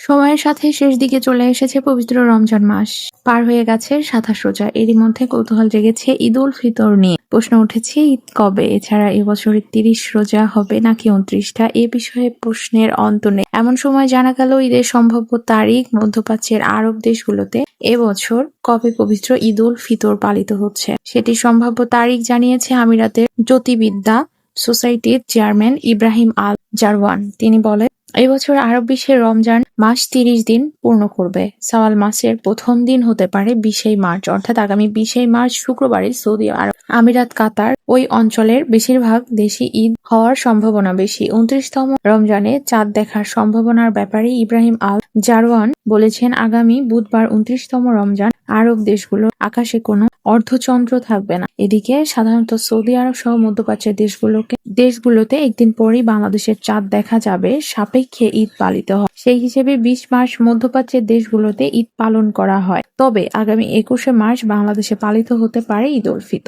সময়ের সাথে শেষ দিকে চলে এসেছে পবিত্র রমজান মাস। পার হয়ে গেছে ২৭ রোজা। এরই মধ্যে কৌতূহল জেগেছে ঈদ উল ফিতর নিয়ে। প্রশ্ন উঠেছে ঈদ কবে? এছাড়া এবছরে ৩০ রোজা হবে নাকি ২৯টা? এ বিষয়ে প্রশ্নের অন্ত নেই। এমন সময় জানা গেল ঈদের সম্ভাব্য তারিখ। মধ্যপ্রাচ্যের আরব দেশগুলোতে এবছর কবে পবিত্র ঈদ উল ফিতর পালিত হচ্ছে সেটির সম্ভাব্য তারিখ জানিয়েছে আমিরাতের জ্যোতির্বিদ্যা সোসাইটির চেয়ারম্যান ইব্রাহিম আল জারওয়ান। তিনি বলেন, এবছর আরব বিশ্বের রমজান মাস ৩০ দিন পূর্ণ করবে। শাওয়াল মাসের প্রথম দিন হতে পারে ২০ মার্চ, অর্থাৎ আগামী ২০ মার্চ শুক্রবারে সৌদি আরব, আমিরাত, কাতার ওই অঞ্চলের বেশিরভাগ দেশে ঈদ হওয়ার সম্ভাবনা বেশি। ২৯তম রমজানে চাঁদ দেখার সম্ভাবনার ব্যাপারে ইব্রাহিম আল জারওয়ান বলেছেন, আগামী বুধবার ২৯তম রমজান আরব দেশগুলোর আকাশে কোনো অর্ধচন্দ্র থাকবে না। এদিকে সাধারণত সৌদি আরব সহ মধ্যপ্রাচ্যের দেশগুলোতে একদিন পরেই বাংলাদেশের চাঁদ দেখা যাবে সাপেক্ষে ঈদ পালিত হয়। সেই হিসেবে ২০ মার্চ মধ্যপ্রাচ্যের দেশগুলোতে ঈদ পালন করা হয়। তবে আগামী ২১শে মার্চ বাংলাদেশে পালিত হতে পারে ঈদ উল ফিতর।